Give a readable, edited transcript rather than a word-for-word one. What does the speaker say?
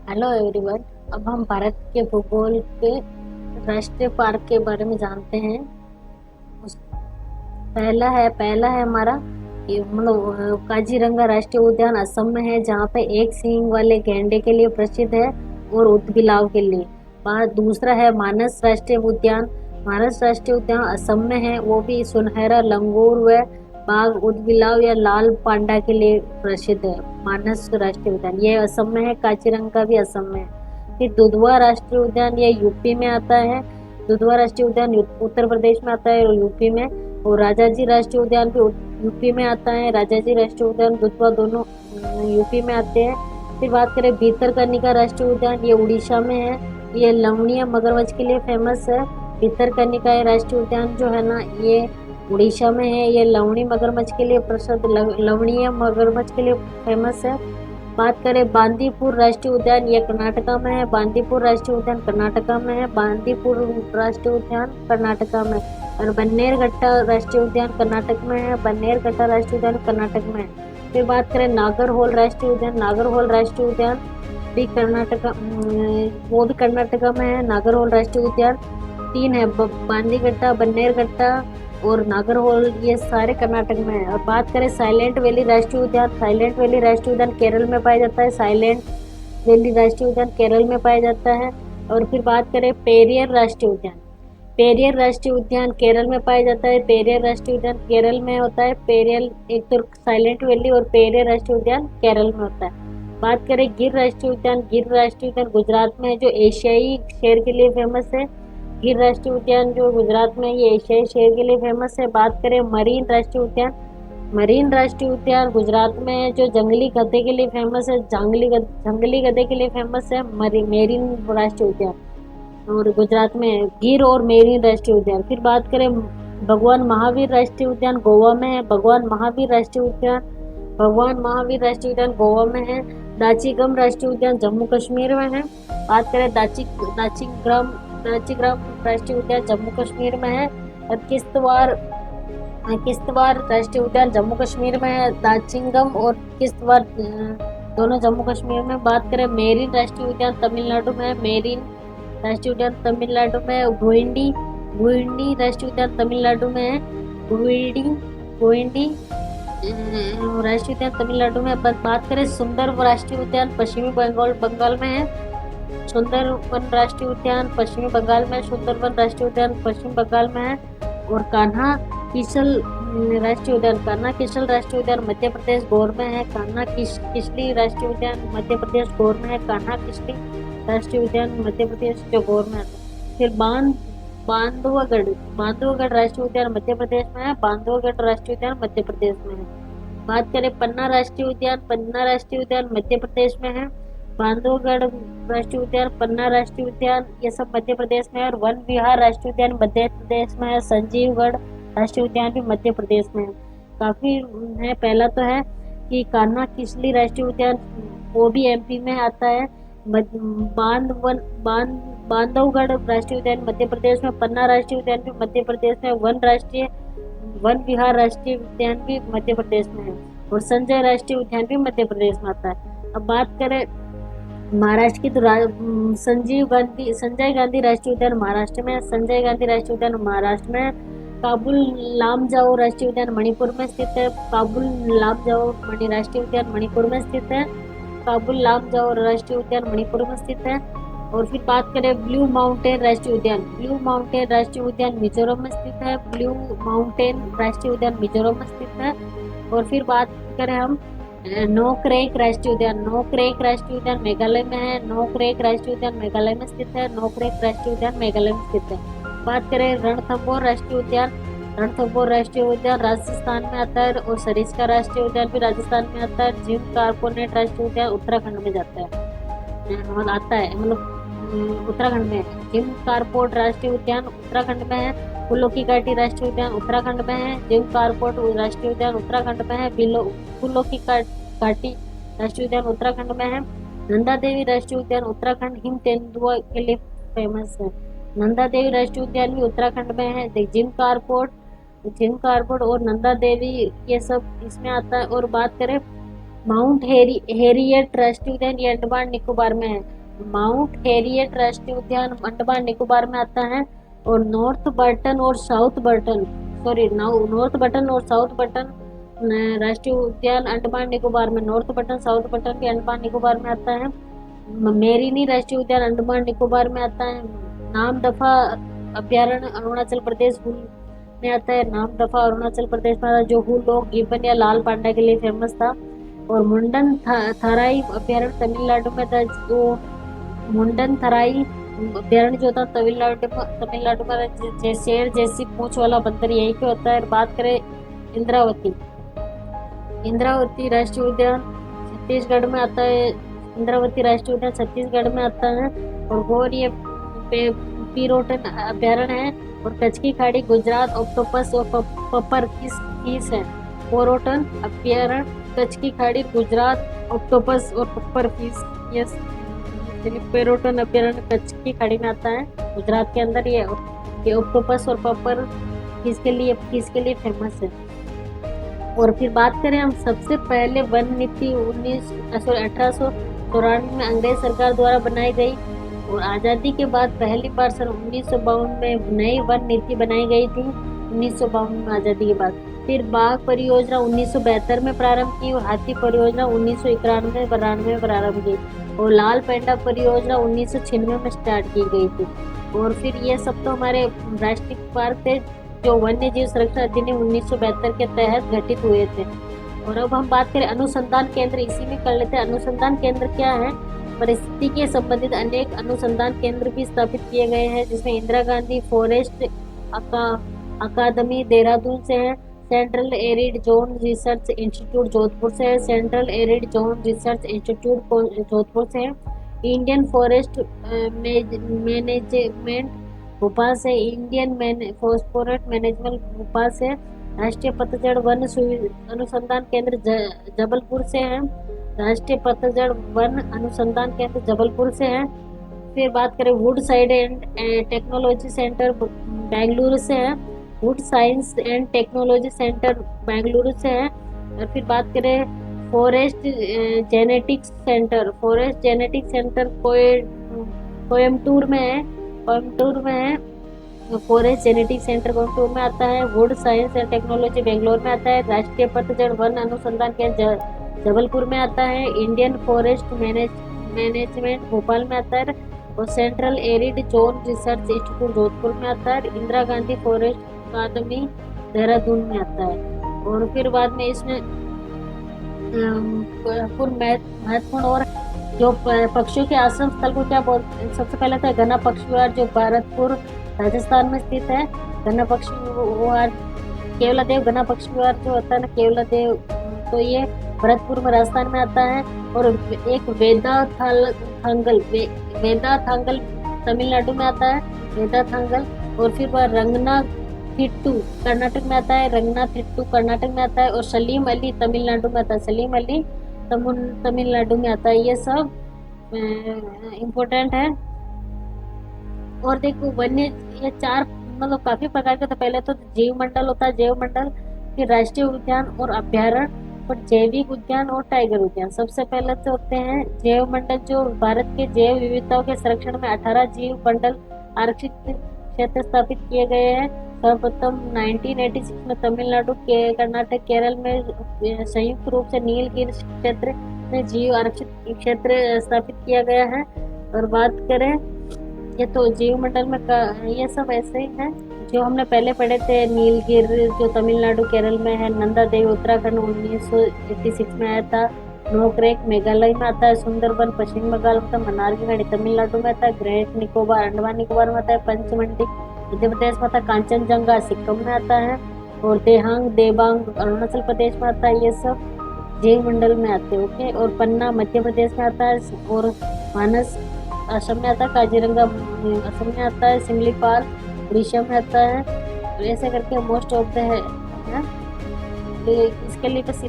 Hello everyone. अब हम भारत के भूगोल के राष्ट्रीय पार्क के बारे में जानते हैं। उस पहला है हमारा ये काजीरंगा राष्ट्रीय उद्यान असम में है, जहाँ पे एक सींग वाले गैंडे के लिए प्रसिद्ध है और ऊदबिलाव के लिए। बाद दूसरा है मानस राष्ट्रीय उद्यान। मानस राष्ट्रीय उद्यान असम में है, वो भी सुनहरा लंगूर व बाघ ऊदबिलाव या लाल पांडा के लिए प्रसिद्ध है। मानस राष्ट्रीय उद्यान ये असम में है, काजीरंगा भी असम में है। फिर दुधवा राष्ट्रीय उद्यान ये यूपी में आता है। दुधवा राष्ट्रीय उद्यान उत्तर प्रदेश में आता है और यूपी में। और राजाजी राष्ट्रीय उद्यान भी यूपी में आता है। राजाजी राष्ट्रीय उद्यान दुधवा दोनों यूपी में आते हैं। फिर बात करें भीतरकनिका राष्ट्रीय उद्यान, ये उड़ीसा में है। ये लवणीय मगरमच्छ के लिए फेमस है। भीतरकनिका ये राष्ट्रीय उद्यान जो है ना, ये उड़ीसा में है। ये लवणी मगरमच्छ के लिए प्रसिद्ध लवणीय मगरमच्छ के लिए फेमस है। बात करें बांदीपुर राष्ट्रीय उद्यान, ये कर्नाटका में है। बांदीपुर राष्ट्रीय उद्यान कर्नाटका में है। बांदीपुर राष्ट्रीय उद्यान कर्नाटका में। और बन्नेरघट्टा राष्ट्रीय उद्यान कर्नाटक में है। बन्नेरघट्टा राष्ट्रीय उद्यान कर्नाटक में है। फिर बात करें नागरहोल राष्ट्रीय उद्यान, नागरहोल राष्ट्रीय उद्यान भी कर्नाटका वो भी कर्नाटका में है। नागरहोल राष्ट्रीय उद्यान तीन है, बांदीघट्टा, बन्नेरघट्टा और नागरहोल, ये सारे कर्नाटक में है। और बात करें साइलेंट वैली राष्ट्रीय उद्यान, साइलेंट वैली राष्ट्रीय उद्यान केरल में पाया जाता है। साइलेंट वैली राष्ट्रीय उद्यान केरल में पाया जाता है। और फिर बात करें पेरियर राष्ट्रीय उद्यान, पेरियर राष्ट्रीय उद्यान केरल में पाया जाता है। पेरियर राष्ट्रीय उद्यान केरल में होता है। पेरियल एक तो साइलेंट वैली और पेरियर राष्ट्रीय उद्यान केरल में होता है। बात करें गिर राष्ट्रीय उद्यान, गिर राष्ट्रीय उद्यान गुजरात में है, जो एशियाई शेर के लिए फेमस है। गिर राष्ट्रीय उद्यान जो गुजरात में है, ये एशियाई शेर के लिए फेमस है। बात करें मरीन राष्ट्रीय उद्यान, मरीन राष्ट्रीय उद्यान गुजरात में है, जो जंगली गधे के लिए फेमस है। जंगली गधे के लिए फेमस है मेरिन राष्ट्रीय उद्यान, और गुजरात में है गिर और मेरिन राष्ट्रीय उद्यान। फिर बात करें भगवान महावीर राष्ट्रीय उद्यान गोवा में है। भगवान महावीर राष्ट्रीय उद्यान, भगवान महावीर राष्ट्रीय उद्यान गोवा में है। दाचीगम राष्ट्रीय उद्यान जम्मू कश्मीर में है। बात करें दाचीग्राम राष्ट्रीय उद्यान जम्मू कश्मीर में है। और किश्तवाड़ राष्ट्रीय उद्यान जम्मू कश्मीर में है। दाचिंगम और किश्तवाड़ दोनों जम्मू कश्मीर में। बात करें मेरिन राष्ट्रीय उद्यान तमिलनाडु में है। मेरिन राष्ट्रीय उद्यान तमिलनाडु में। गुइंडी गुइंडी राष्ट्रीय उद्यान तमिलनाडु में है। गुइंडी गुइंडी राष्ट्रीय उद्यान तमिलनाडु में। बात करें सुंदर राष्ट्रीय उद्यान पश्चिमी बंगाल में है। सुंदरवन राष्ट्रीय उद्यान पश्चिमी बंगाल में। सुंदरवन राष्ट्रीय उद्यान पश्चिम बंगाल में है। और कान्हा किसल राष्ट्रीय उद्यान मध्य प्रदेश गौर में है। किसली राष्ट्रीय उद्यान मध्य प्रदेश गौर में है। कान्हा किसली राष्ट्रीय उद्यान मध्य प्रदेश जो गौर में आता है। फिर बांधवगढ़ राष्ट्रीय उद्यान मध्य प्रदेश में है। बांधवगढ़ राष्ट्रीय उद्यान मध्य प्रदेश में है। बात करें पन्ना राष्ट्रीय उद्यान, पन्ना राष्ट्रीय उद्यान मध्य प्रदेश में है। बांधवगढ़ राष्ट्रीय उद्यान, पन्ना राष्ट्रीय उद्यान ये सब मध्य प्रदेश में है। और वन विहार राष्ट्रीय उद्यान मध्य प्रदेश में है। संजीवगढ़ राष्ट्रीय उद्यान भी मध्य प्रदेश में है। काफी है। पहला तो है कि कान्हा किसली राष्ट्रीय उद्यान, वो भी एमपी में आता है। बांधवगढ़ राष्ट्रीय उद्यान मध्य प्रदेश में। पन्ना राष्ट्रीय उद्यान भी मध्य प्रदेश में। वन विहार राष्ट्रीय उद्यान भी मध्य प्रदेश में है। और संजय राष्ट्रीय उद्यान भी मध्य प्रदेश में आता है। अब बात करें महाराष्ट्र की, तो संजय गांधी राष्ट्रीय उद्यान महाराष्ट्र में। संजय गांधी राष्ट्रीय उद्यान महाराष्ट्र में। काबुल लामजाओ राष्ट्रीय उद्यान मणिपुर में स्थित है। काबुल लामजाओ राष्ट्रीय उद्यान मणिपुर में स्थित है। काबुल लामजाओ राष्ट्रीय उद्यान मणिपुर में स्थित है। और फिर बात करें ब्लू माउंटेन राष्ट्रीय उद्यान, ब्लू माउंटेन राष्ट्रीय उद्यान मिजोरम में स्थित है। ब्लू माउंटेन राष्ट्रीय उद्यान मिजोरम में स्थित है। और फिर बात करें हम नोकरेक राष्ट्रीय उद्यान, नोकरेक राष्ट्रीय उद्यान मेघालय में है। नोकरेक राष्ट्रीय उद्यान मेघालय में स्थित है। नोकरेक राष्ट्रीय उद्यान मेघालय में स्थित है। बात करें रणथंभौर राष्ट्रीय उद्यान, रणथंभौर राष्ट्रीय उद्यान राजस्थान में आता है। और सरिस्का राष्ट्रीय उद्यान भी राजस्थान में आता है। जिम कार्बोनेट राष्ट्रीय उद्यान उत्तराखंड में जाता है, आता है, मतलब उत्तराखंड में है। जिम कारपोट राष्ट्रीय उद्यान उत्तराखंड में है। फूलों की घाटी राष्ट्रीय उद्यान उत्तराखंड में है। जिम कारपोट राष्ट्रीय उद्यान उत्तराखंड में है। फूलों की घाटी राष्ट्रीय उद्यान उत्तराखंड में है। नंदा देवी राष्ट्रीय उद्यान उत्तराखंड हिम तेंदुआ के लिए फेमस है। नंदा देवी राष्ट्रीय उद्यान भी उत्तराखंड में है। जिम कारपोट और नंदा देवी ये सब इसमें आता है। और बात करें माउंट हेरियट राष्ट्रीय उद्यान ये अंडमान निकोबार में है। माउंट हेरियट राष्ट्रीय उद्यान अंडमान निकोबार में आता है। और नॉर्थ बर्टन और south Burton, sorry north Burton और साउथ बर्टन राष्ट्रीय उद्यान अंडमान निकोबार में, नॉर्थ बटन साउथ बटन भी अंडमान निकोबार में आता है। मेरिनी राष्ट्रीय उद्यान अंडमान निकोबार में आता है। नामदफा अभ्यारण्य अरुणाचल प्रदेश हुल में आता है। नामदफा अरुणाचल प्रदेश में आता है, जो हुल लोग गिब्बन या लाल पांडा के लिए फेमस था। और मुंडन थराई अभ्यारण्य तमिलनाडु में था, जो मुंडन थराई अभ्यारण्य जो था तमिलनाडु में शेर जैसी पूंछ वाला बंदर यही पे होता है। बात करें इंद्रावती, इंद्रावती राष्ट्रीय उद्यान छत्तीसगढ़ में आता है। इंद्रावती राष्ट्रीय उद्यान छत्तीसगढ़ में आता है। और गौर ये पीरोटन अभ्यारण्य है। और कच्छ की खाड़ी गुजरात, ऑक्टोपस और पपर फिश है। पोरोटन अभ्यारण्य कच्छ की खाड़ी गुजरात, ऑक्टोपस और पपर फिश, यस। पेरोटन अभ्यारण्य कच्छ की खाड़ी में आता है गुजरात के अंदर। ये ऑक्टोपस और पपर फिश के लिए फेमस है। और फिर बात करें हम सबसे पहले वन नीति 1894 में अंग्रेज सरकार द्वारा बनाई गई। और आज़ादी के बाद पहली बार सन 1952 में नई वन नीति बनाई गई थी, 1952 में आज़ादी के बाद। फिर बाघ परियोजना 1972 में प्रारंभ की। और हाथी परियोजना 1991-92 में प्रारंभ की। और लाल पेंडा परियोजना 1996 में स्टार्ट की गई थी। और फिर ये सब तो हमारे राष्ट्रीय पार्क थे जो वन्य जीव संरक्षण अधिनियम 1972 के तहत गठित हुए थे। और अब हम बात करें अनुसंधान केंद्र, इसी में कर लेते हैं। अनुसंधान केंद्र क्या है? परिस्थिति के संबंधित अनेक अनुसंधान केंद्र भी स्थापित किए गए हैं, जिसमें इंदिरा गांधी फॉरेस्ट अकादमी देहरादून से है। Central arid zone research institute Jodhpur से है। Central arid zone research institute Jodhpur से है। इंडियन फॉरेस्ट मैनेजमेंट भोपाल से, इंडियन फॉस्फोरेट मैनेजमेंट भोपाल से। राष्ट्रीय पतझड़ वन अनुसंधान केंद्र जबलपुर से है। राष्ट्रीय पतझड़ वन अनुसंधान केंद्र जबलपुर से है। फिर बात करें would side and technology centre Bengaluru से है। Would science and technology centre Bengaluru से है। और फिर बात करें forest genetics centre, forest genetics centre Coimbatore में है, कोयम्बटूर में है। फॉरेस्ट जेनेटिक सेंटर कोयम्बटूर में आता है। Would science and technology Bangalore में आता है। राष्ट्रीय पतझड़ वन अनुसंधान केंद्र जबलपुर में आता है। इंडियन फॉरेस्ट मैनेजमेंट भोपाल में आता है। और central arid zone research institute Jodhpur में आता है। इंदिरा गांधी फॉरेस्ट अकादमी देहरादून में आता है। और फिर बाद में इसमें महत्वपूर्ण और जो पक्षियों के आश्रम स्थल को क्या बोलते हैं? सबसे पहले था घना पक्षी विहार, जो भरतपुर राजस्थान में स्थित है। घना पक्षी विहार केवलादेव घना पक्षी विहार जो होता है ना, केवलादेव, तो ये भरतपुर में राजस्थान में आता है। और एक वेदाथांगल तमिलनाडु में आता है, वेदाथांगल। और फिर वह रंगनाथिट्टू कर्नाटक में आता है, रंगनाथिट्टू कर्नाटक में आता है। और सलीम अली तमिलनाडु में आता है, सलीम अली तमिलनाडु में आता है। ये सब इम्पोर्टेंट है। और देखो वन्य, ये चार मतलब काफी प्रकार के, तो पहले तो जीव मंडल होता है, जैव मंडल, फिर राष्ट्रीय उद्यान और अभ्यारण्य, और जैविक उद्यान और टाइगर उद्यान। सबसे पहले तो होते हैं जैव मंडल, जो भारत के जैव विविधताओं के संरक्षण में 18 जीव मंडल आरक्षित क्षेत्र स्थापित किए गए हैं। सर्वप्रथम 1986 में तमिलनाडु के कर्नाटक केरल में संयुक्त रूप से नीलगिरी क्षेत्र में जीव आरक्षित क्षेत्र स्थापित किया गया है। और बात करें, ये तो जीव मंडल में ये सब ऐसे ही है जो हमने पहले पढ़े थे। नीलगिर जो तमिलनाडु केरल में है, नंदा देवी उत्तराखंड 1986 में आया था। नोकरेक मेघालय में आता है। सुंदरबन पश्चिम बंगाल में, मन्नार की खाड़ी तमिलनाडु में आता है। ग्रेट निकोबार अंडमान निकोबार में आता है। पंचमंडी मध्य प्रदेश में आता है। कांचनजंगा सिक्किम में आता है। और देबांग अरुणाचल प्रदेश में आता है। ये सब जीव मंडल में आते हैं, ओके। और पन्ना मध्य प्रदेश में आता है। और मानस असम में आता है। काजीरंगा असम में आता है। सिमलीपाल उड़ीसा में आता है। और ऐसे करके मोस्ट ऑफ द है। इसके लिए बस